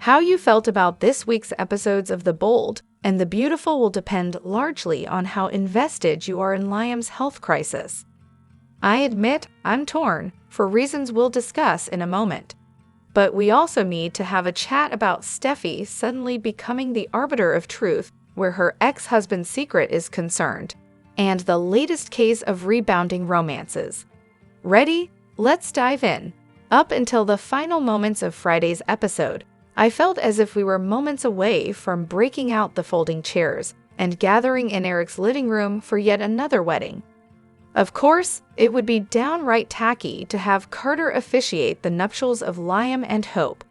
How you felt about this week's episodes of The Bold and the Beautiful will depend largely on how invested you are in Liam's health crisis. I admit I'm torn, for reasons we'll discuss in a moment. But we also need to have a chat about Steffi suddenly becoming the arbiter of truth where her ex-husband's secret is concerned, and the latest case of rebounding romances. Ready? Let's dive in. Up until the final moments of Friday's episode, I felt as if we were moments away from breaking out the folding chairs and gathering in Eric's living room for yet another wedding. Of course, it would be downright tacky to have Carter officiate the nuptials of Liam and Hope,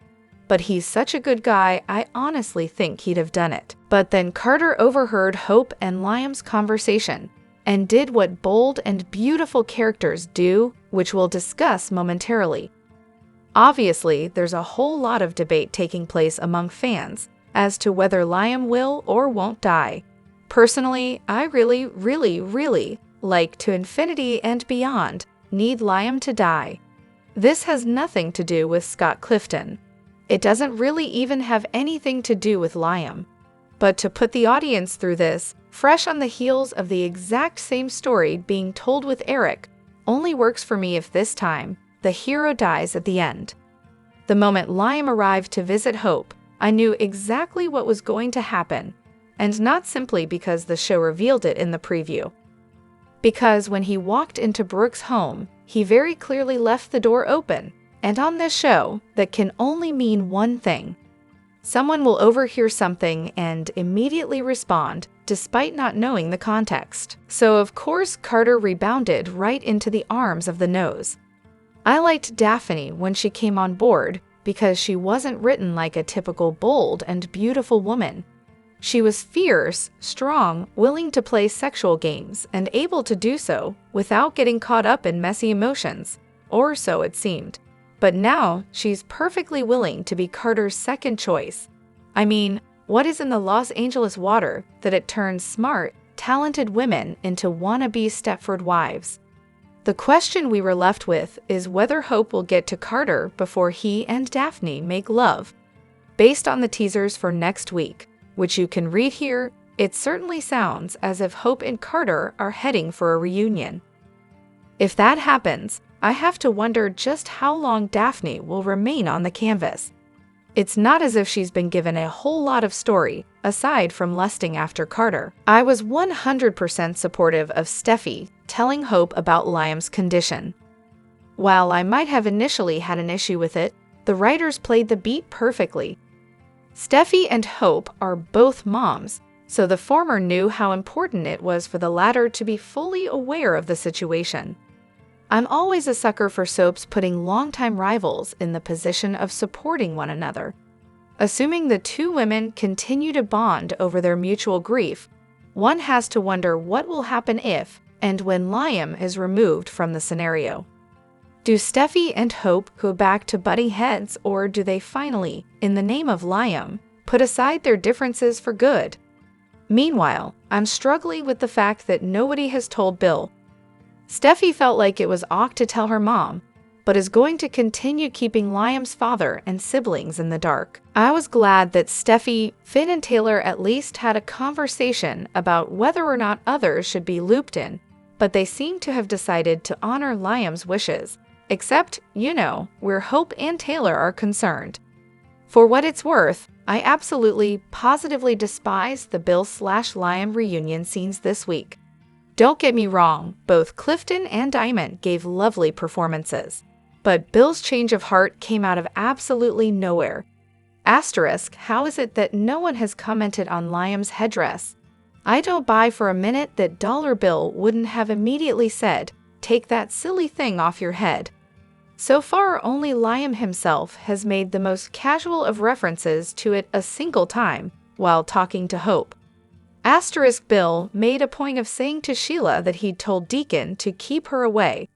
but he's such a good guy I honestly think he'd have done it. But then Carter overheard Hope and Liam's conversation and did what bold and beautiful characters do, which we'll discuss momentarily. Obviously, there's a whole lot of debate taking place among fans as to whether Liam will or won't die. Personally, I really, like to infinity and beyond, need Liam to die. This has nothing to do with Scott Clifton. It doesn't really even have anything to do with Liam. But to put the audience through this, fresh on the heels of the exact same story being told with Eric, only works for me if this time, the hero dies at the end. The moment Liam arrived to visit Hope, I knew exactly what was going to happen, and not simply because the show revealed it in the preview. Because when he walked into Brooke's home, he very clearly left the door open, and on this show, that can only mean one thing. Someone will overhear something and immediately respond, despite not knowing the context. So of course Carter rebounded right into the arms of the nose. I liked Daphne when she came on board because she wasn't written like a typical bold and beautiful woman. She was fierce, strong, willing to play sexual games, and able to do so without getting caught up in messy emotions, or so it seemed. But now she's perfectly willing to be Carter's second choice. I mean, what is in the Los Angeles water that it turns smart, talented women into wannabe Stepford wives? The question we were left with is whether Hope will get to Carter before he and Daphne make love. Based on the teasers for next week, which you can read here, it certainly sounds as if Hope and Carter are heading for a reunion. If that happens, I have to wonder just how long Daphne will remain on the canvas. It's not as if she's been given a whole lot of story, aside from lusting after Carter. I was 100% supportive of Steffi telling Hope about Liam's condition. While I might have initially had an issue with it, the writers played the beat perfectly. Steffi and Hope are both moms, so the former knew how important it was for the latter to be fully aware of the situation. I'm always a sucker for soaps putting longtime rivals in the position of supporting one another. Assuming the two women continue to bond over their mutual grief, one has to wonder what will happen if and when Liam is removed from the scenario. Do Steffi and Hope go back to butting heads, or do they finally, in the name of Liam, put aside their differences for good? Meanwhile, I'm struggling with the fact that nobody has told Bill. Steffi felt like it was awk to tell her mom, but is going to continue keeping Liam's father and siblings in the dark. I was glad that Steffi, Finn, and Taylor at least had a conversation about whether or not others should be looped in, but they seem to have decided to honor Liam's wishes. Except, where Hope and Taylor are concerned. For what it's worth, I absolutely, positively despise the Bill/Liam reunion scenes this week. Don't get me wrong, both Clifton and Diamond gave lovely performances. But Bill's change of heart came out of absolutely nowhere. Asterisk, how is it that no one has commented on Liam's headdress? I don't buy for a minute that Dollar Bill wouldn't have immediately said, "Take that silly thing off your head." So far, only Liam himself has made the most casual of references to it a single time while talking to Hope. Asterisk Bill made a point of saying to Sheila that he'd told Deacon to keep her away.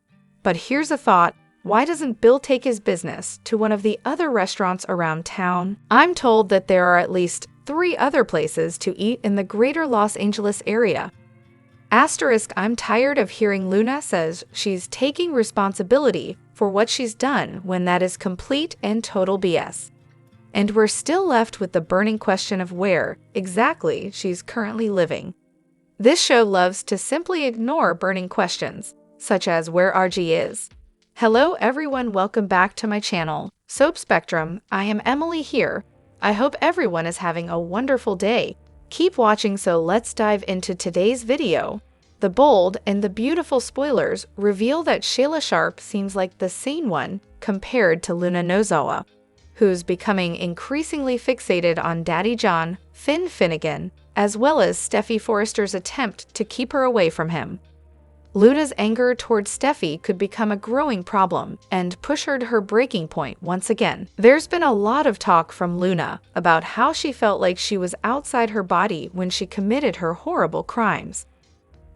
But here's a thought, why doesn't Bill take his business to one of the other restaurants around town? I'm told that there are at least 3 other places to eat in the greater Los Angeles area. Asterisk, I'm tired of hearing Luna says she's taking responsibility for what she's done when that is complete and total BS. and we're still left with the burning question of where, exactly, she's currently living. This show loves to simply ignore burning questions, such as where RG is. Hello everyone, welcome back to my channel, Soap Spectrum. I am Emily here. I hope everyone is having a wonderful day. Keep watching, so let's dive into today's video. The bold and the beautiful spoilers reveal that Sheila Sharp seems like the sane one compared to Luna Nozawa, who's becoming increasingly fixated on Daddy John, Finn Finnegan, as well as Steffy Forrester's attempt to keep her away from him. Luna's anger towards Steffy could become a growing problem and push her to her breaking point once again. There's been a lot of talk from Luna about how she felt like she was outside her body when she committed her horrible crimes.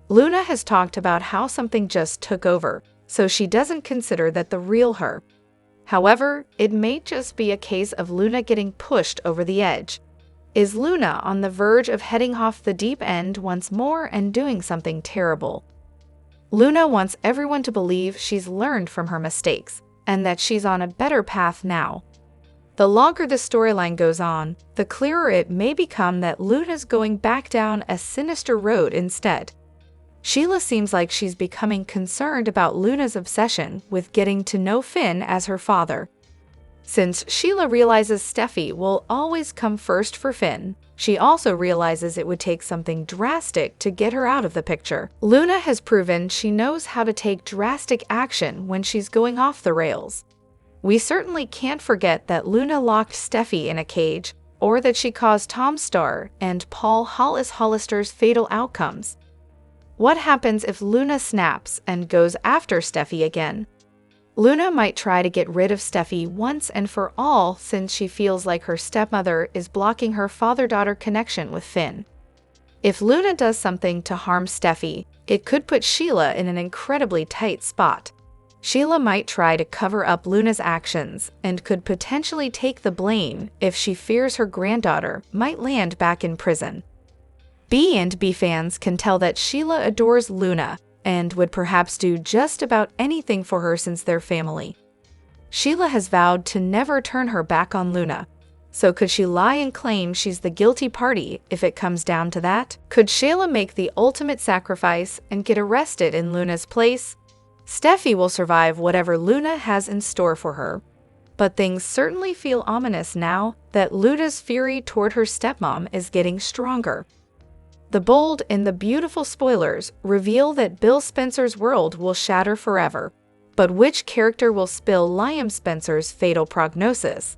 Luna has talked about how something just took over, so she doesn't consider that the real her. However, it may just be a case of Luna getting pushed over the edge. Is Luna on the verge of heading off the deep end once more and doing something terrible? Luna wants everyone to believe she's learned from her mistakes and that she's on a better path now. The longer the storyline goes on, the clearer it may become that Luna's going back down a sinister road instead. Sheila seems like she's becoming concerned about Luna's obsession with getting to know Finn as her father. Since Sheila realizes Steffy will always come first for Finn, she also realizes it would take something drastic to get her out of the picture. Luna has proven she knows how to take drastic action when she's going off the rails. We certainly can't forget that Luna locked Steffy in a cage, or that she caused Tom Starr and Paul Hollister's fatal outcomes. What happens if Luna snaps and goes after Steffy again? Luna might try to get rid of Steffy once and for all, since she feels like her stepmother is blocking her father-daughter connection with Finn. If Luna does something to harm Steffy, it could put Sheila in an incredibly tight spot. Sheila might try to cover up Luna's actions and could potentially take the blame if she fears her granddaughter might land back in prison. B&B fans can tell that Sheila adores Luna and would perhaps do just about anything for her since they're family. Sheila has vowed to never turn her back on Luna. So could she lie and claim she's the guilty party if it comes down to that? Could Sheila make the ultimate sacrifice and get arrested in Luna's place? Steffy will survive whatever Luna has in store for her. But things certainly feel ominous now that Luna's fury toward her stepmom is getting stronger. The bold and the beautiful spoilers reveal that Bill Spencer's world will shatter forever. But which character will spill Liam Spencer's fatal prognosis?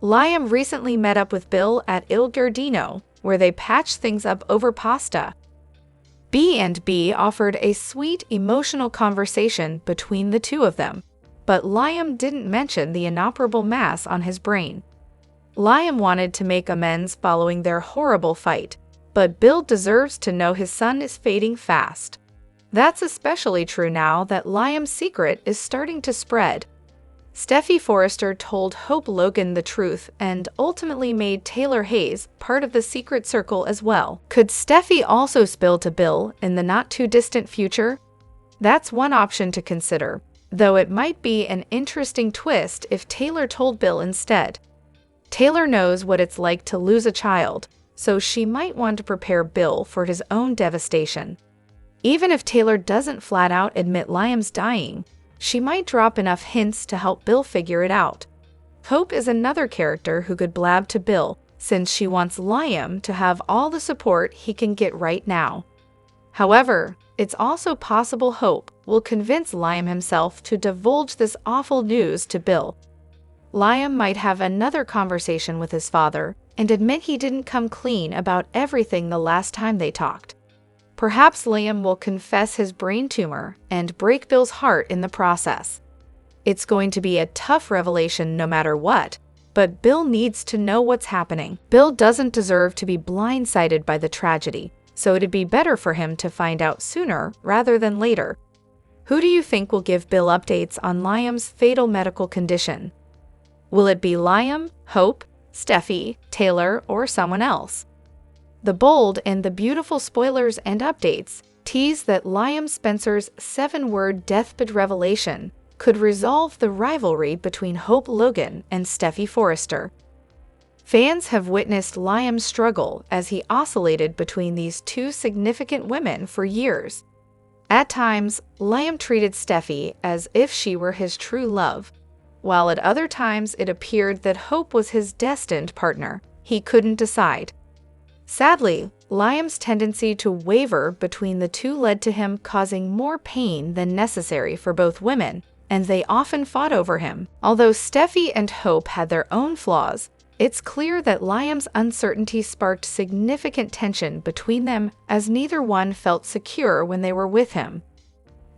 Liam recently met up with Bill at Il Giardino, where they patched things up over pasta. B&B offered a sweet, emotional conversation between the two of them, but Liam didn't mention the inoperable mass on his brain. Liam wanted to make amends following their horrible fight, but Bill deserves to know his son is fading fast. That's especially true now that Liam's secret is starting to spread. Steffy Forrester told Hope Logan the truth and ultimately made Taylor Hayes part of the secret circle as well. Could Steffy also spill to Bill in the not-too-distant future? That's one option to consider, though it might be an interesting twist if Taylor told Bill instead. Taylor knows what it's like to lose a child, so she might want to prepare Bill for his own devastation. Even if Taylor doesn't flat out admit Liam's dying, she might drop enough hints to help Bill figure it out. Hope is another character who could blab to Bill, since she wants Liam to have all the support he can get right now. However, it's also possible Hope will convince Liam himself to divulge this awful news to Bill. Liam might have another conversation with his father and admit he didn't come clean about everything the last time they talked. Perhaps Liam will confess his brain tumor and break Bill's heart in the process. It's going to be a tough revelation no matter what, but Bill needs to know what's happening. Bill doesn't deserve to be blindsided by the tragedy, so it'd be better for him to find out sooner rather than later. Who do you think will give Bill updates on Liam's fatal medical condition? Will it be Liam, Hope, Steffy, Taylor, or someone else? The bold and the beautiful spoilers and updates tease that Liam Spencer's 7-word deathbed revelation could resolve the rivalry between Hope Logan and Steffy Forrester. Fans have witnessed Liam's struggle as he oscillated between these two significant women for years. At times, Liam treated Steffi as if she were his true love, while at other times it appeared that Hope was his destined partner. He couldn't decide. Sadly, Liam's tendency to waver between the two led to him causing more pain than necessary for both women, and they often fought over him. Although Steffi and Hope had their own flaws, it's clear that Liam's uncertainty sparked significant tension between them as neither one felt secure when they were with him.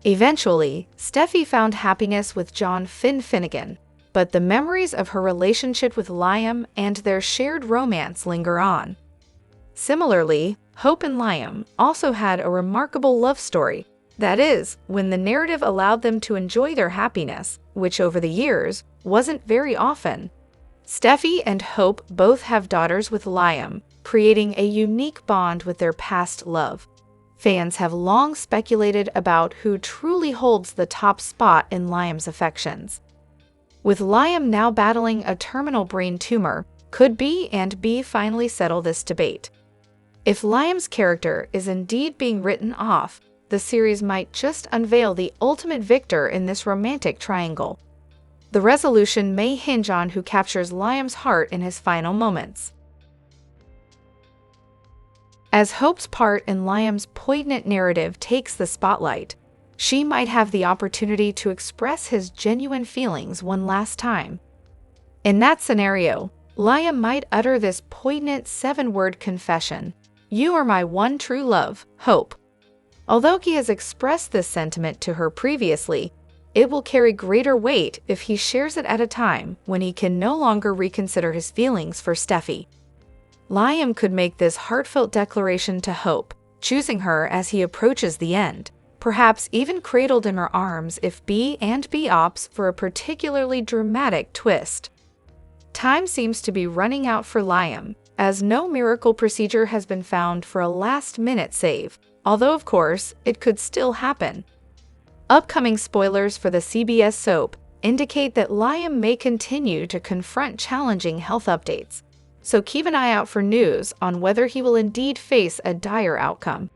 Eventually, Steffi found happiness with John Finnegan, but the memories of her relationship with Liam and their shared romance linger on. Similarly, Hope and Liam also had a remarkable love story. That is, when the narrative allowed them to enjoy their happiness, which over the years wasn't very often. Steffi and Hope both have daughters with Liam, creating a unique bond with their past love. Fans have long speculated about who truly holds the top spot in Liam's affections. With Liam now battling a terminal brain tumor, could B and B finally settle this debate? If Liam's character is indeed being written off, the series might just unveil the ultimate victor in this romantic triangle. The resolution may hinge on who captures Liam's heart in his final moments. As Hope's part in Liam's poignant narrative takes the spotlight, she might have the opportunity to express his genuine feelings one last time. In that scenario, Liam might utter this poignant 7-word confession: "You are my one true love, Hope." Although he has expressed this sentiment to her previously, it will carry greater weight if he shares it at a time when he can no longer reconsider his feelings for Steffi. Liam could make this heartfelt declaration to Hope, choosing her as he approaches the end, perhaps even cradled in her arms if B and B opts for a particularly dramatic twist. Time seems to be running out for Liam, as no miracle procedure has been found for a last-minute save, although of course it could still happen. Upcoming spoilers for the CBS soap indicate that Liam may continue to confront challenging health updates, so keep an eye out for news on whether he will indeed face a dire outcome.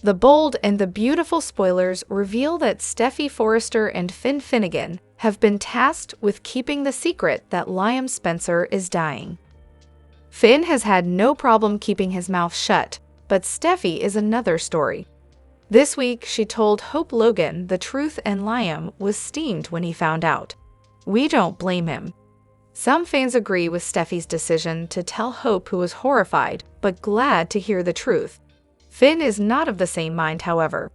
The bold and the beautiful spoilers reveal that Steffi Forrester and Finnegan have been tasked with keeping the secret that Liam Spencer is dying. Finn has had no problem keeping his mouth shut, but Steffi is another story. This week, she told Hope Logan the truth, and Liam was steamed when he found out. We don't blame him. Some fans agree with Steffi's decision to tell Hope, who was horrified but glad to hear the truth. Finn is not of the same mind, however.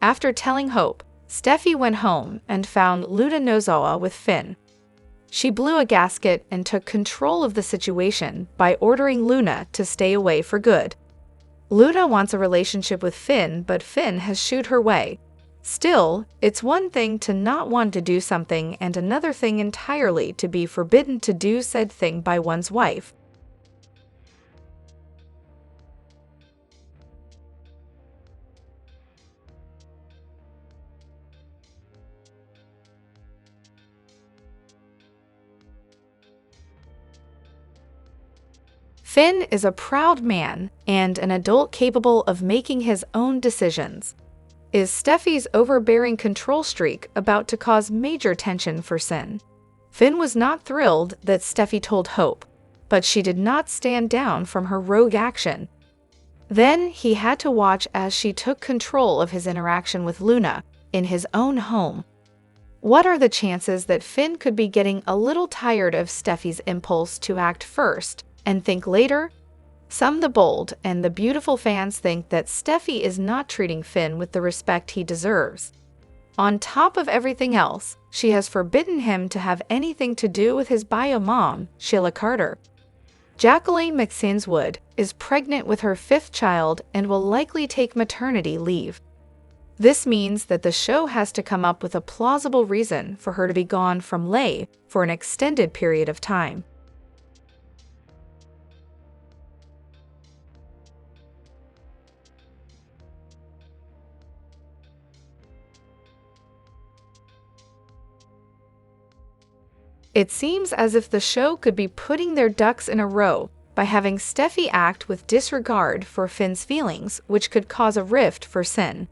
After telling Hope, Steffi went home and found Luna Nozawa with Finn. She blew a gasket and took control of the situation by ordering Luna to stay away for good. Luna wants a relationship with Finn, but Finn has shooed her way. Still, it's one thing to not want to do something and another thing entirely to be forbidden to do said thing by one's wife. Finn is a proud man and an adult capable of making his own decisions. Is Steffi's overbearing control streak about to cause major tension for Finn? Finn was not thrilled that Steffi told Hope, but she did not stand down from her rogue action. Then he had to watch as she took control of his interaction with Luna in his own home. What are the chances that Finn could be getting a little tired of Steffi's impulse to act first and think later? Some the bold and the beautiful fans think that Steffi is not treating Finn with the respect he deserves. On top of everything else, she has forbidden him to have anything to do with his bio mom, Sheila Carter. Jacqueline McSinswood is pregnant with her 5th child and will likely take maternity leave. This means that the show has to come up with a plausible reason for her to be gone from Lay for an extended period of time. It seems as if the show could be putting their ducks in a row by having Steffi act with disregard for Finn's feelings, which could cause a rift for Sin.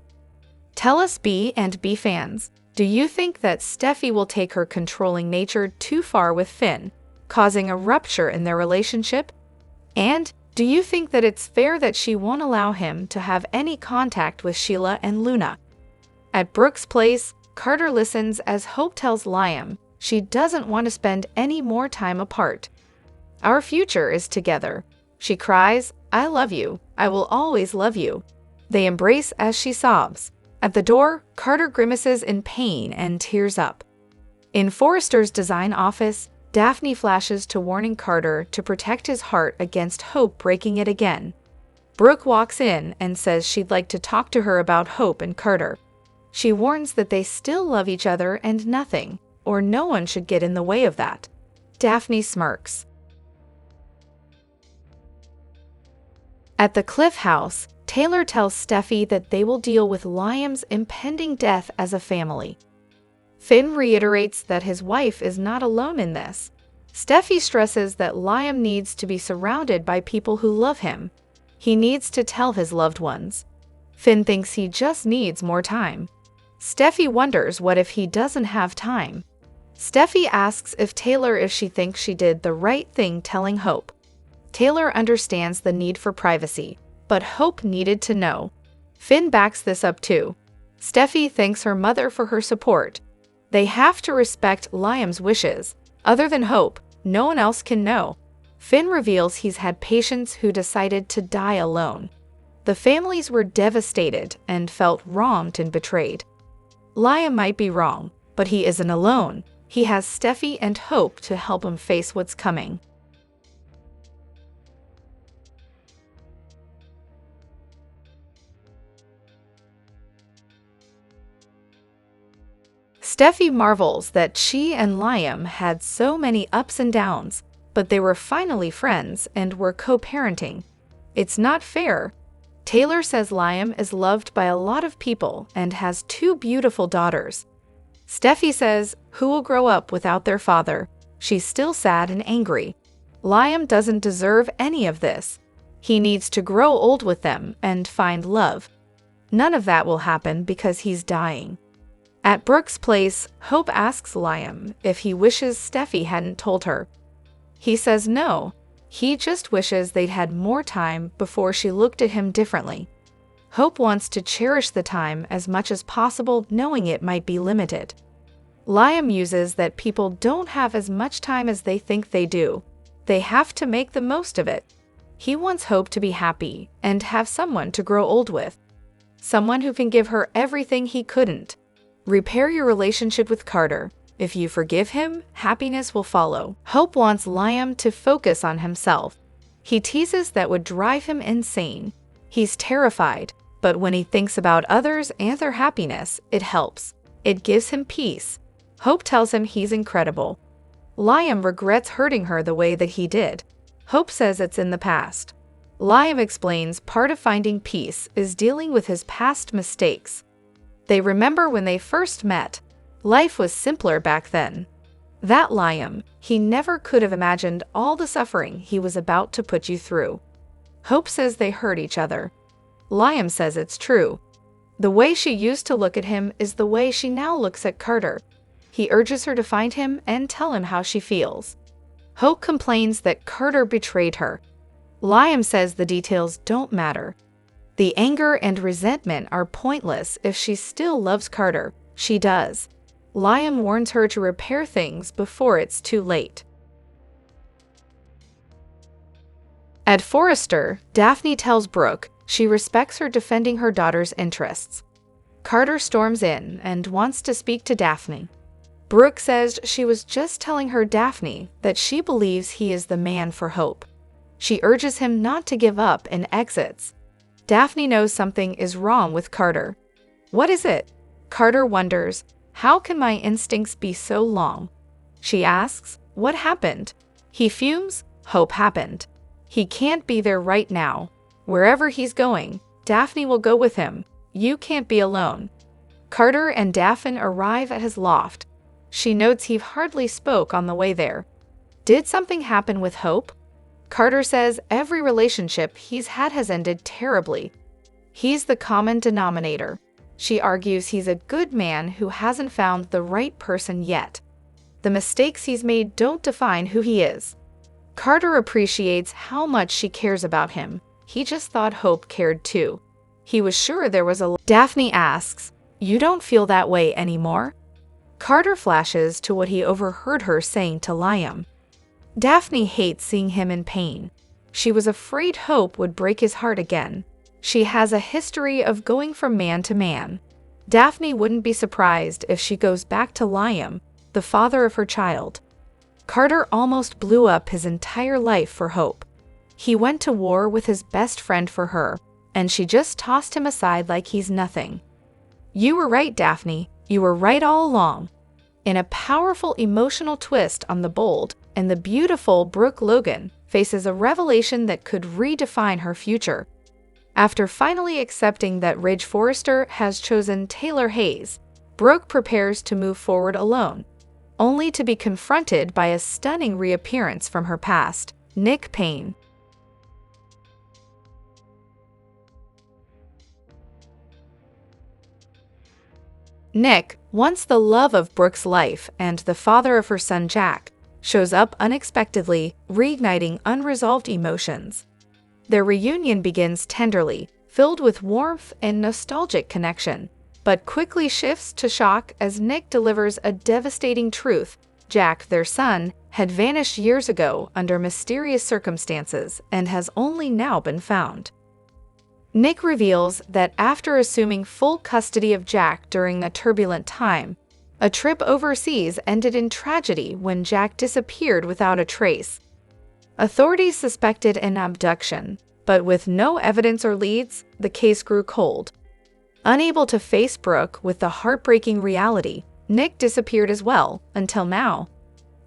Tell us, B and B fans, do you think that Steffi will take her controlling nature too far with Finn, causing a rupture in their relationship? And do you think that it's fair that she won't allow him to have any contact with Sheila and Luna? At Brooke's place, Carter listens as Hope tells Liam she doesn't want to spend any more time apart. Our future is together. She cries, I love you. I will always love you. They embrace as she sobs. At the door, Carter grimaces in pain and tears up. In Forrester's design office, Daphne flashes to warning Carter to protect his heart against Hope breaking it again. Brooke walks in and says she'd like to talk to her about Hope and Carter. She warns that they still love each other and nothing, or no one should get in the way of that. Daphne smirks. At the Cliff House, Taylor tells Steffi that they will deal with Liam's impending death as a family. Finn reiterates that his wife is not alone in this. Steffi stresses that Liam needs to be surrounded by people who love him. He needs to tell his loved ones. Finn thinks he just needs more time. Steffi wonders what if he doesn't have time. Steffi asks Taylor if she thinks she did the right thing telling Hope. Taylor understands the need for privacy, but Hope needed to know. Finn backs this up too. Steffi thanks her mother for her support. They have to respect Liam's wishes. Other than Hope, no one else can know. Finn reveals he's had patients who decided to die alone. The families were devastated and felt wronged and betrayed. Liam might be wrong, but he isn't alone. He has Steffi and Hope to help him face what's coming. Steffi marvels that she and Liam had so many ups and downs, but they were finally friends and were co-parenting. It's not fair. Taylor says Liam is loved by a lot of people and has 2 beautiful daughters. Steffi says, who will grow up without their father? She's still sad and angry. Liam doesn't deserve any of this. He needs to grow old with them and find love. None of that will happen because he's dying. At Brooke's place, Hope asks Liam if he wishes Steffi hadn't told her. He says no. He just wishes they'd had more time before she looked at him differently. Hope wants to cherish the time as much as possible, knowing it might be limited. Liam muses that people don't have as much time as they think they do. They have to make the most of it. He wants Hope to be happy and have someone to grow old with. Someone who can give her everything he couldn't. Repair your relationship with Carter. If you forgive him, happiness will follow. Hope wants Liam to focus on himself. He teases that would drive him insane. He's terrified, but when he thinks about others and their happiness, it helps. It gives him peace. Hope tells him he's incredible. Liam regrets hurting her the way that he did. Hope says it's in the past. Liam explains part of finding peace is dealing with his past mistakes. They remember when they first met. Life was simpler back then. That Liam, he never could have imagined all the suffering he was about to put you through. Hope says they hurt each other. Liam says it's true. The way she used to look at him is the way she now looks at Carter. He urges her to find him and tell him how she feels. Hope complains that Carter betrayed her. Liam says the details don't matter. The anger and resentment are pointless if she still loves Carter. She does. Liam warns her to repair things before it's too late. At Forrester, Daphne tells Brooke she respects her defending her daughter's interests. Carter storms in and wants to speak to Daphne. Brooke says she was just telling her Daphne that she believes he is the man for Hope. She urges him not to give up and exits. Daphne knows something is wrong with Carter. What is it? Carter wonders, how can my instincts be so long? She asks, what happened? He fumes, Hope happened. He can't be there right now. Wherever he's going, Daphne will go with him. You can't be alone. Carter and Daphne arrive at his loft. She notes he hardly spoke on the way there. Did something happen with Hope? Carter says every relationship he's had has ended terribly. He's the common denominator. She argues he's a good man who hasn't found the right person yet. The mistakes he's made don't define who he is. Carter appreciates how much she cares about him. He just thought Hope cared too. He was sure there was a... Daphne asks, "You don't feel that way anymore?" Carter flashes to what he overheard her saying to Liam. Daphne hates seeing him in pain. She was afraid Hope would break his heart again. She has a history of going from man to man. Daphne wouldn't be surprised if she goes back to Liam, the father of her child. Carter almost blew up his entire life for Hope. He went to war with his best friend for her, and she just tossed him aside like he's nothing. You were right, Daphne. You were right all along. In a powerful emotional twist on the bold and the beautiful Brooke Logan faces a revelation that could redefine her future. After finally accepting that Ridge Forrester has chosen Taylor Hayes, Brooke prepares to move forward alone, only to be confronted by a stunning reappearance from her past, Nick Payne. Nick, once the love of Brooke's life and the father of her son Jack, shows up unexpectedly, reigniting unresolved emotions. Their reunion begins tenderly, filled with warmth and nostalgic connection, but quickly shifts to shock as Nick delivers a devastating truth. Jack, their son, had vanished years ago under mysterious circumstances and has only now been found. Nick reveals that after assuming full custody of Jack during a turbulent time, a trip overseas ended in tragedy when Jack disappeared without a trace. Authorities suspected an abduction, but with no evidence or leads, the case grew cold. Unable to face Brooke with the heartbreaking reality, Nick disappeared as well, until now.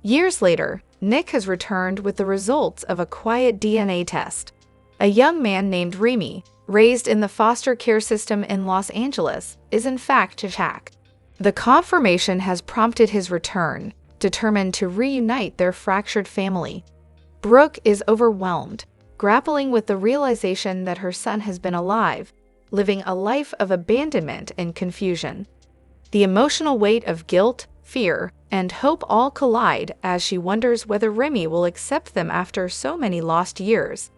Years later, Nick has returned with the results of a quiet DNA test. A young man named Remy, raised in the foster care system in Los Angeles, is in fact Jack. The confirmation has prompted his return, determined to reunite their fractured family. Brooke is overwhelmed, grappling with the realization that her son has been alive, living a life of abandonment and confusion. The emotional weight of guilt, fear, and hope all collide as she wonders whether Remy will accept them after so many lost years.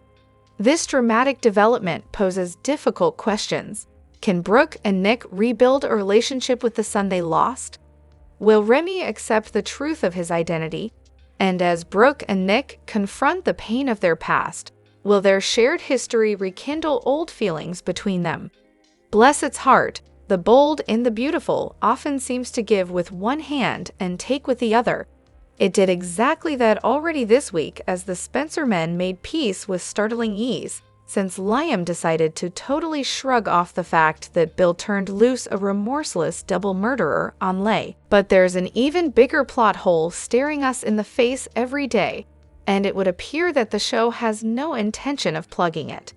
This dramatic development poses difficult questions. Can Brooke and Nick rebuild a relationship with the son they lost? Will Remy accept the truth of his identity? And as Brooke and Nick confront the pain of their past, will their shared history rekindle old feelings between them? Bless its heart, the bold and the beautiful often seems to give with one hand and take with the other. It did exactly that already this week as the Spencer men made peace with startling ease, since Liam decided to totally shrug off the fact that Bill turned loose a remorseless double murderer on Leigh. But there's an even bigger plot hole staring us in the face every day, and it would appear that the show has no intention of plugging it.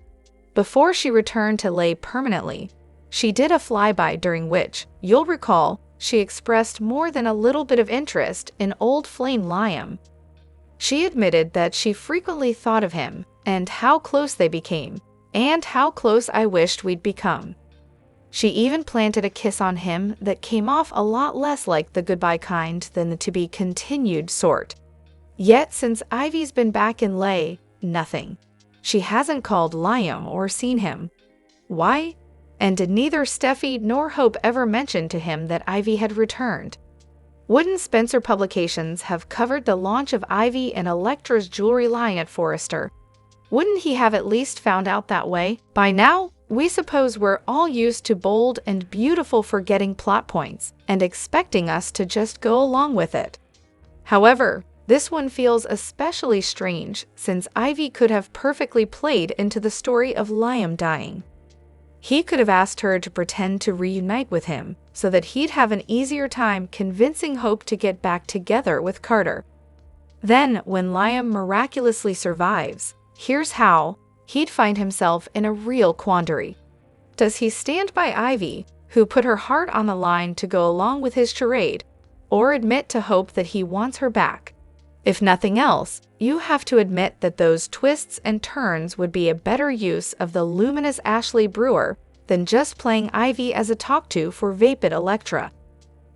Before she returned to Leigh permanently, she did a flyby during which, you'll recall, she expressed more than a little bit of interest in old flame Liam. She admitted that she frequently thought of him and how close they became, and how close I wished we'd become. She even planted a kiss on him that came off a lot less like the goodbye kind than the to-be-continued sort. Yet since Ivy's been back in Leigh, nothing. She hasn't called Liam or seen him. Why? And did neither Steffi nor Hope ever mention to him that Ivy had returned? Wouldn't Spencer Publications have covered the launch of Ivy and Electra's jewelry line at Forrester? Wouldn't he have at least found out that way? By now, we suppose we're all used to bold and beautiful forgetting plot points and expecting us to just go along with it. However, this one feels especially strange since Ivy could have perfectly played into the story of Liam dying. He could have asked her to pretend to reunite with him so that he'd have an easier time convincing Hope to get back together with Carter. Then, when Liam miraculously survives, here's how, he'd find himself in a real quandary. Does he stand by Ivy, who put her heart on the line to go along with his charade, or admit to Hope that he wants her back. If nothing else, you have to admit that those twists and turns would be a better use of the luminous Ashley Brewer than just playing Ivy as a talk-to for vapid Electra.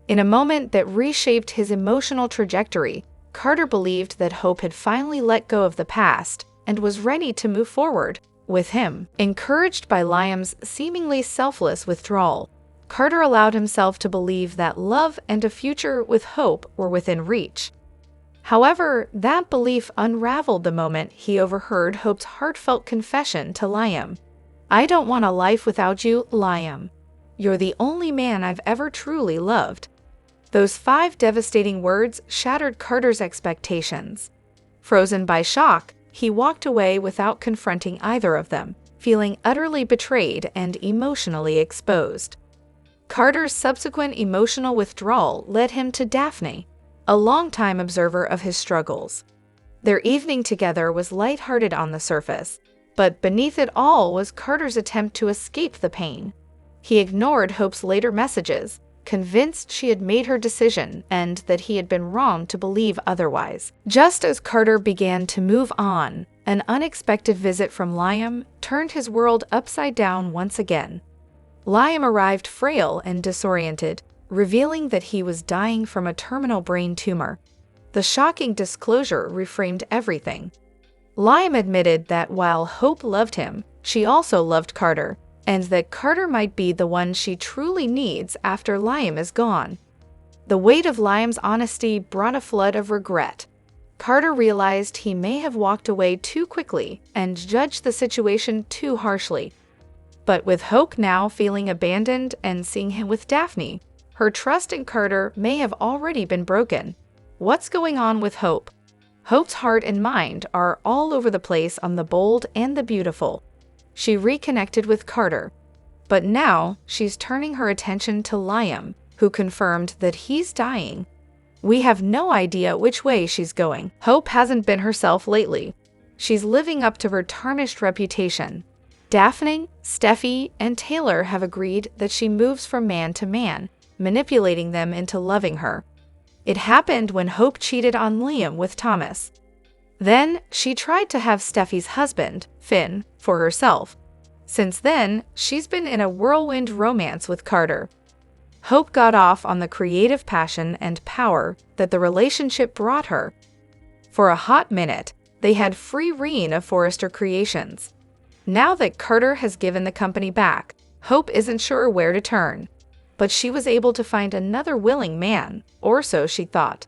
In a moment that reshaped his emotional trajectory, Carter believed that Hope had finally let go of the past and was ready to move forward with him. Encouraged by Liam's seemingly selfless withdrawal, Carter allowed himself to believe that love and a future with Hope were within reach. However, that belief unraveled the moment he overheard Hope's heartfelt confession to Liam. "I don't want a life without you, Liam. You're the only man I've ever truly loved." Those 5 devastating words shattered Carter's expectations. Frozen by shock, he walked away without confronting either of them, feeling utterly betrayed and emotionally exposed. Carter's subsequent emotional withdrawal led him to Daphne, a longtime observer of his struggles. Their evening together was lighthearted on the surface, but beneath it all was Carter's attempt to escape the pain. He ignored Hope's later messages, convinced she had made her decision and that he had been wrong to believe otherwise. Just as Carter began to move on, an unexpected visit from Liam turned his world upside down once again. Liam arrived frail and disoriented, revealing that he was dying from a terminal brain tumor. The shocking disclosure reframed everything. Liam admitted that while Hope loved him, she also loved Carter, and that Carter might be the one she truly needs after Liam is gone. The weight of Liam's honesty brought a flood of regret. Carter realized he may have walked away too quickly and judged the situation too harshly. But with Hope now feeling abandoned and seeing him with Daphne, her trust in Carter may have already been broken. What's going on with Hope? Hope's heart and mind are all over the place on The Bold and the Beautiful. She reconnected with Carter, but now she's turning her attention to Liam, who confirmed that he's dying. We have no idea which way she's going. Hope hasn't been herself lately. She's living up to her tarnished reputation. Daphne, Steffi, and Taylor have agreed that she moves from man to man, manipulating them into loving her. It happened when Hope cheated on Liam with Thomas. Then, she tried to have Steffi's husband, Finn, for herself. Since then, she's been in a whirlwind romance with Carter. Hope got off on the creative passion and power that the relationship brought her. For a hot minute, they had free reign of Forrester Creations. Now that Carter has given the company back, Hope isn't sure where to turn. But she was able to find another willing man, or so she thought.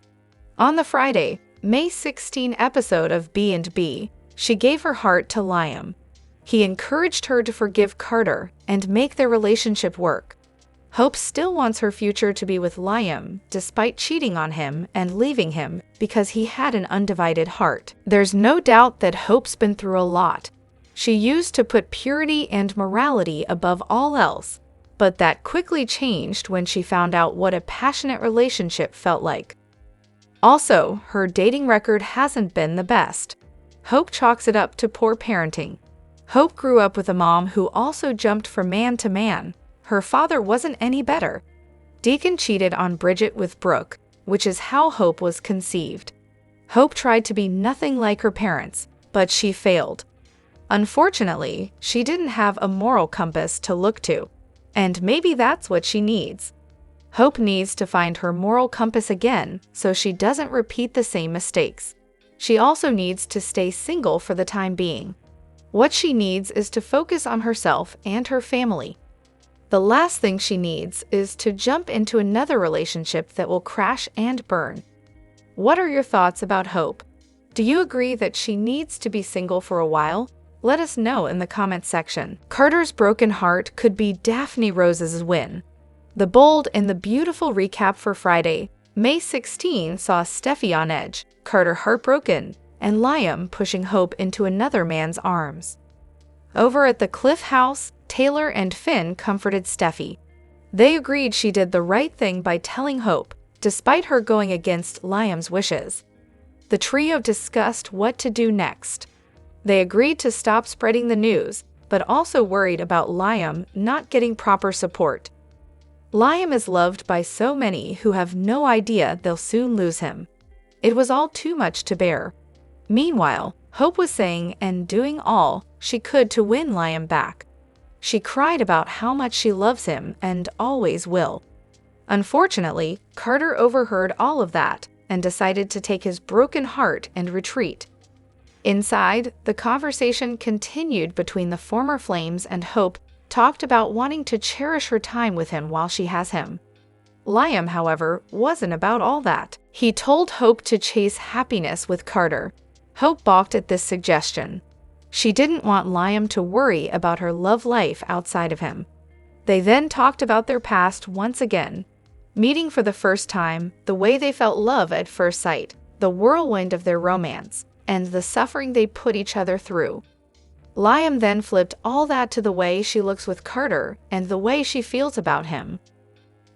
On the Friday, May 16 episode of B&B, she gave her heart to Liam. He encouraged her to forgive Carter and make their relationship work. Hope still wants her future to be with Liam, despite cheating on him and leaving him because he had an undivided heart. There's no doubt that Hope's been through a lot. She used to put purity and morality above all else, but that quickly changed when she found out what a passionate relationship felt like. Also, her dating record hasn't been the best. Hope chalks it up to poor parenting. Hope grew up with a mom who also jumped from man to man. Her father wasn't any better. Deacon cheated on Bridget with Brooke, which is how Hope was conceived. Hope tried to be nothing like her parents, but she failed. Unfortunately, she didn't have a moral compass to look to, and maybe that's what she needs. Hope needs to find her moral compass again so she doesn't repeat the same mistakes. She also needs to stay single for the time being. What she needs is to focus on herself and her family. The last thing she needs is to jump into another relationship that will crash and burn. What are your thoughts about Hope? Do you agree that she needs to be single for a while? Let us know in the comments section. Carter's broken heart could be Daphne Rose's win. The Bold and the Beautiful recap for Friday, May 16 saw Steffi on edge, Carter heartbroken, and Liam pushing Hope into another man's arms. Over at the Cliff House, Taylor and Finn comforted Steffi. They agreed she did the right thing by telling Hope, despite her going against Liam's wishes. The trio discussed what to do next. They agreed to stop spreading the news, but also worried about Liam not getting proper support. Liam is loved by so many who have no idea they'll soon lose him. It was all too much to bear. Meanwhile, Hope was saying and doing all she could to win Liam back. She cried about how much she loves him and always will. Unfortunately, Carter overheard all of that and decided to take his broken heart and retreat. Inside, the conversation continued between the former flames, and Hope talked about wanting to cherish her time with him while she has him. Liam, however, wasn't about all that. He told Hope to chase happiness with Carter. Hope balked at this suggestion. She didn't want Liam to worry about her love life outside of him. They then talked about their past once again, meeting for the first time, the way they felt love at first sight, the whirlwind of their romance, and the suffering they put each other through. Liam then flipped all that to the way she looks with Carter and the way she feels about him.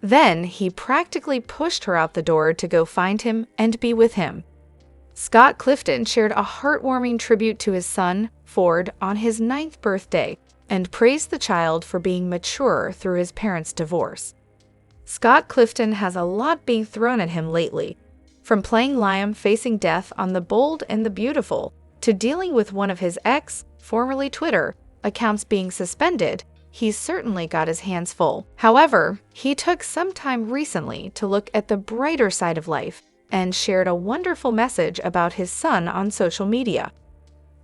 Then he practically pushed her out the door to go find him and be with him. Scott Clifton shared a heartwarming tribute to his son, Ford, on his 9th birthday and praised the child for being mature through his parents' divorce. Scott Clifton has a lot being thrown at him lately, from playing Liam facing death on The Bold and the Beautiful to dealing with one of his ex, formerly Twitter, accounts being suspended. He's certainly got his hands full. However, he took some time recently to look at the brighter side of life and shared a wonderful message about his son on social media.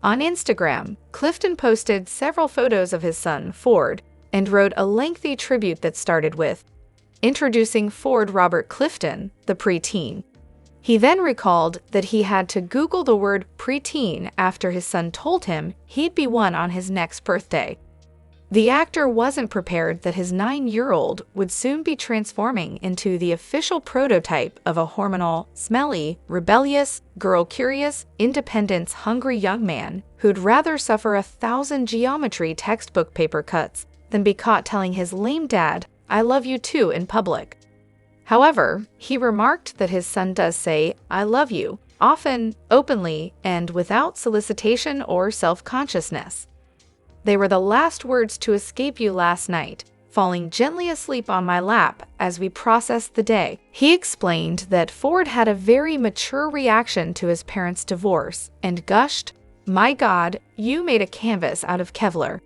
On Instagram, Clifton posted several photos of his son, Ford, and wrote a lengthy tribute that started with, introducing Ford Robert Clifton, the preteen. He then recalled that he had to Google the word preteen after his son told him he'd be one on his next birthday. The actor wasn't prepared that his 9-year-old would soon be transforming into the official prototype of a hormonal, smelly, rebellious, girl-curious, independence-hungry young man who'd rather suffer 1,000 geometry textbook paper cuts than be caught telling his lame dad, "I love you too," in public. However, he remarked that his son does say, "I love you," often, openly, and without solicitation or self-consciousness. "They were the last words to escape you last night, falling gently asleep on my lap as we processed the day." He explained that Ford had a very mature reaction to his parents' divorce and gushed, "My God, you made a canvas out of Kevlar."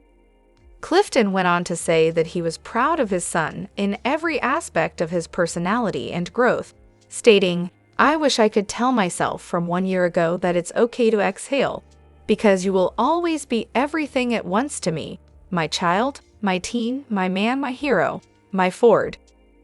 Clifton went on to say that he was proud of his son in every aspect of his personality and growth, stating, "I wish I could tell myself from 1 year ago that it's okay to exhale, because you will always be everything at once to me, my child, my teen, my man, my hero, my Ford."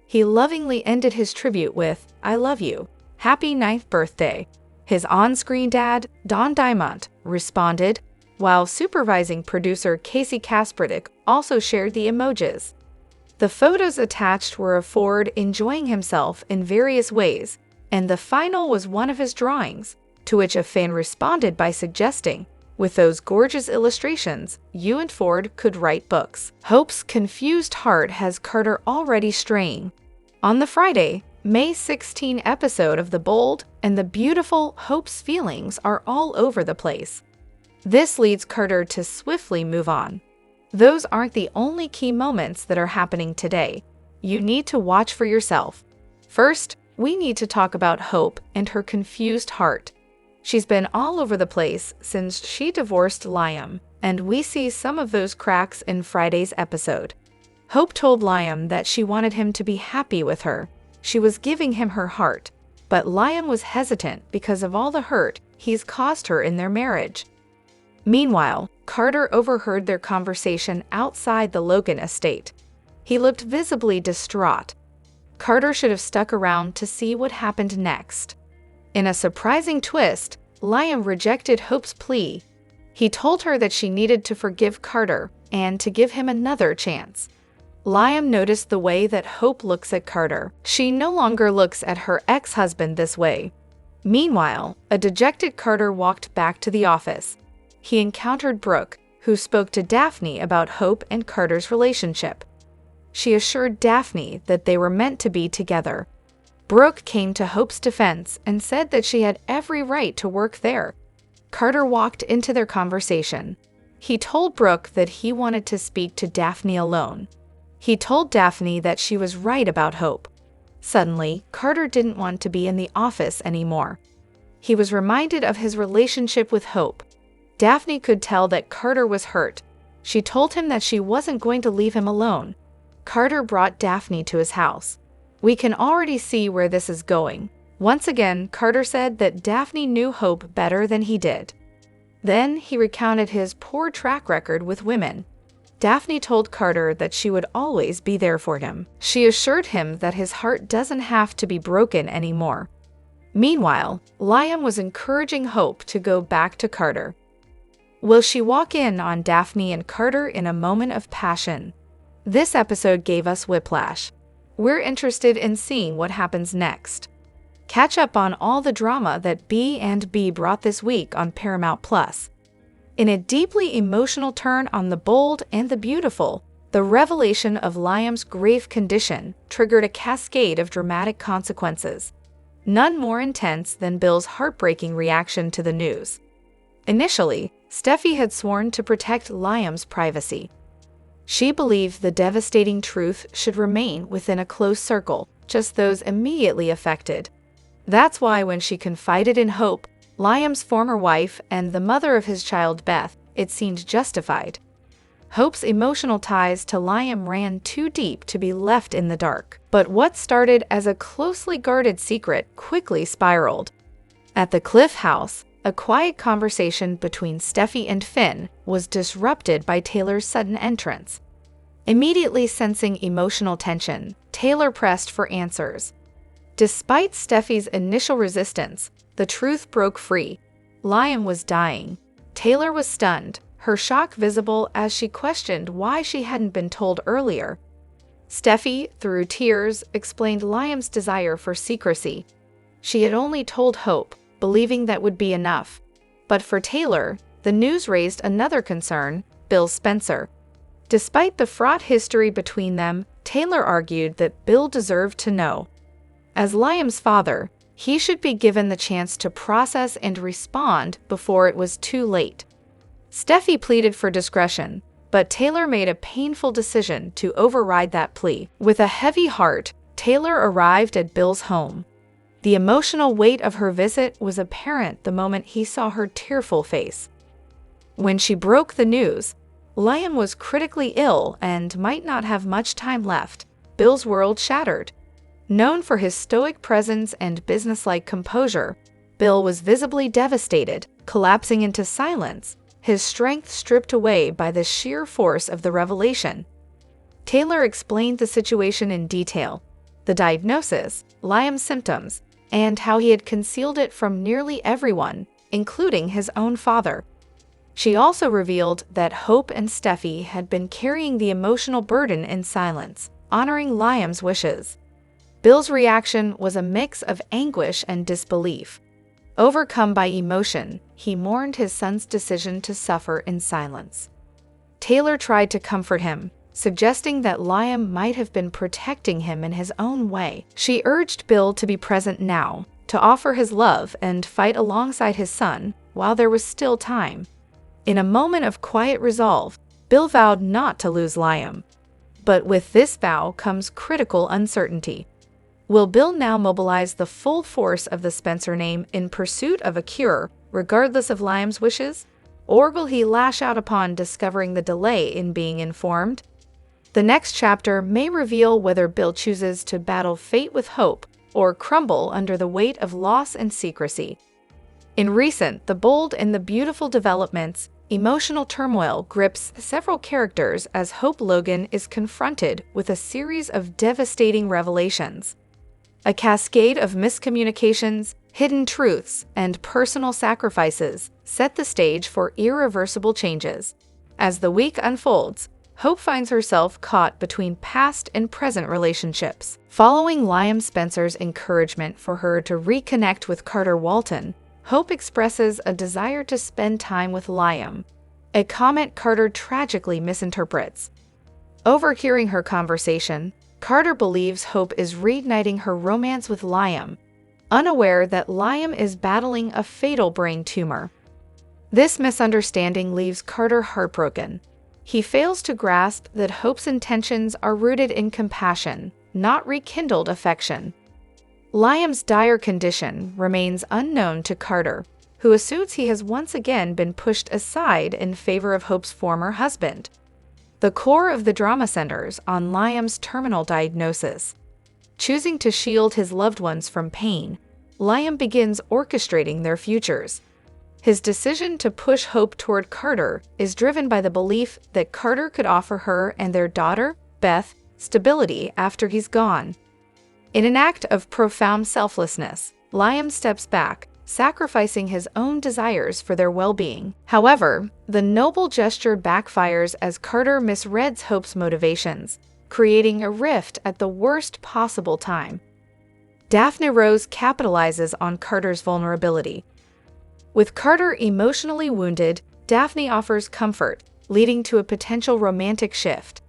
He lovingly ended his tribute with, "I love you. Happy 9th birthday." His on-screen dad, Don Diamont, responded, while supervising producer Casey Kasperdick also shared the emojis. The photos attached were of Ford enjoying himself in various ways, and the final was one of his drawings, to which a fan responded by suggesting, "With those gorgeous illustrations, you and Ford could write books." Hope's confused heart has Carter already straying. On the Friday, May 16 episode of The Bold and the Beautiful, Hope's feelings are all over the place. This leads Carter to swiftly move on. Those aren't the only key moments that are happening today. You need to watch for yourself. First, we need to talk about Hope and her confused heart. She's been all over the place since she divorced Liam, and we see some of those cracks in Friday's episode. Hope told Liam that she wanted him to be happy with her. She was giving him her heart, but Liam was hesitant because of all the hurt he's caused her in their marriage. Meanwhile, Carter overheard their conversation outside the Logan estate. He looked visibly distraught. Carter should have stuck around to see what happened next. In a surprising twist, Liam rejected Hope's plea. He told her that she needed to forgive Carter and to give him another chance. Liam noticed the way that Hope looks at Carter. She no longer looks at her ex-husband this way. Meanwhile, a dejected Carter walked back to the office. He encountered Brooke, who spoke to Daphne about Hope and Carter's relationship. She assured Daphne that they were meant to be together. Brooke came to Hope's defense and said that she had every right to work there. Carter walked into their conversation. He told Brooke that he wanted to speak to Daphne alone. He told Daphne that she was right about Hope. Suddenly, Carter didn't want to be in the office anymore. He was reminded of his relationship with Hope. Daphne could tell that Carter was hurt. She told him that she wasn't going to leave him alone. Carter brought Daphne to his house. "We can already see where this is going." Once again, Carter said that Daphne knew Hope better than he did. Then he recounted his poor track record with women. Daphne told Carter that she would always be there for him. She assured him that his heart doesn't have to be broken anymore. Meanwhile, Liam was encouraging Hope to go back to Carter. Will she walk in on Daphne and Carter in a moment of passion? This episode gave us whiplash. We're interested in seeing what happens next. Catch up on all the drama that B&B brought this week on Paramount+. In a deeply emotional turn on The Bold and the Beautiful, the revelation of Liam's grave condition triggered a cascade of dramatic consequences. None more intense than Bill's heartbreaking reaction to the news. Initially, Steffi had sworn to protect Liam's privacy. She believed the devastating truth should remain within a close circle, just those immediately affected. That's why when she confided in Hope, Liam's former wife and the mother of his child Beth, it seemed justified. Hope's emotional ties to Liam ran too deep to be left in the dark. But what started as a closely guarded secret quickly spiraled. At the Cliff House, a quiet conversation between Steffi and Finn was disrupted by Taylor's sudden entrance. Immediately sensing emotional tension, Taylor pressed for answers. Despite Steffi's initial resistance, the truth broke free. Liam was dying. Taylor was stunned, her shock visible as she questioned why she hadn't been told earlier. Steffi, through tears, explained Liam's desire for secrecy. She had only told Hope, believing that would be enough. But for Taylor, the news raised another concern: Bill Spencer. Despite the fraught history between them, Taylor argued that Bill deserved to know. As Liam's father, he should be given the chance to process and respond before it was too late. Steffi pleaded for discretion, but Taylor made a painful decision to override that plea. With a heavy heart, Taylor arrived at Bill's home. The emotional weight of her visit was apparent the moment he saw her tearful face. When she broke the news, Liam was critically ill and might not have much time left. Bill's world shattered. Known for his stoic presence and businesslike composure, Bill was visibly devastated, collapsing into silence, his strength stripped away by the sheer force of the revelation. Taylor explained the situation in detail: the diagnosis, Liam's symptoms, and how he had concealed it from nearly everyone, including his own father. She also revealed that Hope and Steffi had been carrying the emotional burden in silence, honoring Liam's wishes. Bill's reaction was a mix of anguish and disbelief. Overcome by emotion, he mourned his son's decision to suffer in silence. Taylor tried to comfort him, suggesting that Liam might have been protecting him in his own way. She urged Bill to be present now, to offer his love and fight alongside his son while there was still time. In a moment of quiet resolve, Bill vowed not to lose Liam. But with this vow comes critical uncertainty. Will Bill now mobilize the full force of the Spencer name in pursuit of a cure, regardless of Liam's wishes? Or will he lash out upon discovering the delay in being informed? The next chapter may reveal whether Bill chooses to battle fate with hope or crumble under the weight of loss and secrecy. In recent The Bold and the Beautiful developments, emotional turmoil grips several characters as Hope Logan is confronted with a series of devastating revelations. A cascade of miscommunications, hidden truths, and personal sacrifices set the stage for irreversible changes. As the week unfolds, Hope finds herself caught between past and present relationships. Following Liam Spencer's encouragement for her to reconnect with Carter Walton, Hope expresses a desire to spend time with Liam, a comment Carter tragically misinterprets. Overhearing her conversation, Carter believes Hope is reigniting her romance with Liam, unaware that Liam is battling a fatal brain tumor. This misunderstanding leaves Carter heartbroken. He fails to grasp that Hope's intentions are rooted in compassion, not rekindled affection. Liam's dire condition remains unknown to Carter, who assumes he has once again been pushed aside in favor of Hope's former husband. The core of the drama centers on Liam's terminal diagnosis. Choosing to shield his loved ones from pain, Liam begins orchestrating their futures. His decision to push Hope toward Carter is driven by the belief that Carter could offer her and their daughter, Beth, stability after he's gone. In an act of profound selflessness, Liam steps back, sacrificing his own desires for their well-being. However, the noble gesture backfires as Carter misreads Hope's motivations, creating a rift at the worst possible time. Daphne Rose capitalizes on Carter's vulnerability. With Carter emotionally wounded, Daphne offers comfort, leading to a potential romantic shift.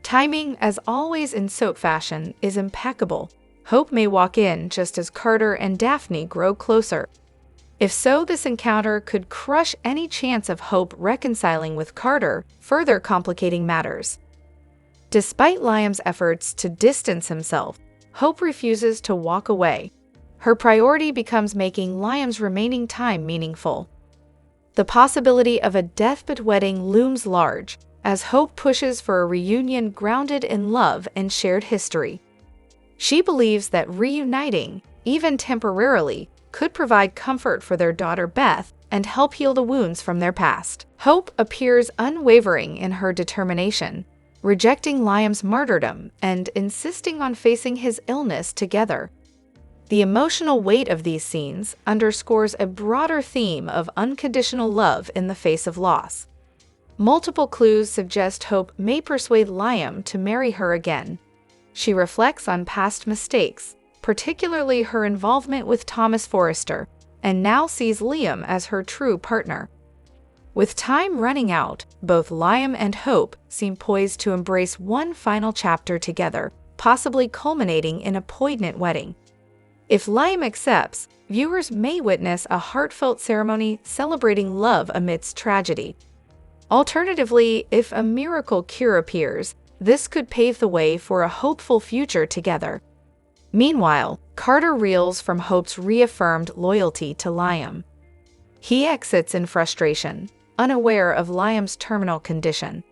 Timing, as always in soap fashion, is impeccable. Hope may walk in just as Carter and Daphne grow closer. If so, this encounter could crush any chance of Hope reconciling with Carter, further complicating matters. Despite Liam's efforts to distance himself, Hope refuses to walk away. Her priority becomes making Liam's remaining time meaningful. The possibility of a deathbed wedding looms large, as Hope pushes for a reunion grounded in love and shared history. She believes that reuniting, even temporarily, could provide comfort for their daughter Beth and help heal the wounds from their past. Hope appears unwavering in her determination, rejecting Liam's martyrdom and insisting on facing his illness together. The emotional weight of these scenes underscores a broader theme of unconditional love in the face of loss. Multiple clues suggest Hope may persuade Liam to marry her again. She reflects on past mistakes, particularly her involvement with Thomas Forrester, and now sees Liam as her true partner. With time running out, both Liam and Hope seem poised to embrace one final chapter together, possibly culminating in a poignant wedding. If Liam accepts, viewers may witness a heartfelt ceremony celebrating love amidst tragedy. Alternatively, if a miracle cure appears, this could pave the way for a hopeful future together. Meanwhile, Carter reels from Hope's reaffirmed loyalty to Liam. He exits in frustration, unaware of Liam's terminal condition.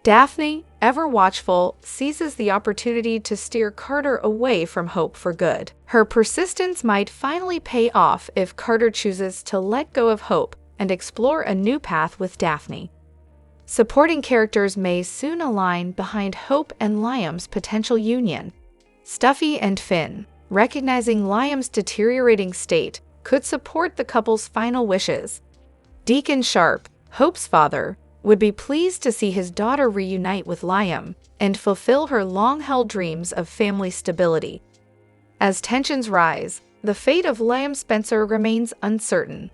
Daphne, ever watchful, seizes the opportunity to steer Carter away from Hope for good. Her persistence might finally pay off if Carter chooses to let go of Hope and explore a new path with Daphne. Supporting characters may soon align behind Hope and Liam's potential union. Stuffy and Finn, recognizing Liam's deteriorating state, could support the couple's final wishes. Deacon Sharp, Hope's father, would be pleased to see his daughter reunite with Liam and fulfill her long-held dreams of family stability. As tensions rise, the fate of Liam Spencer remains uncertain.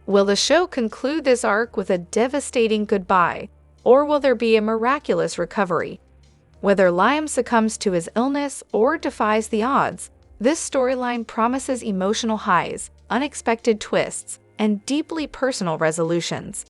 Will the show conclude this arc with a devastating goodbye, or will there be a miraculous recovery? Whether Liam succumbs to his illness or defies the odds, this storyline promises emotional highs, unexpected twists, and deeply personal resolutions.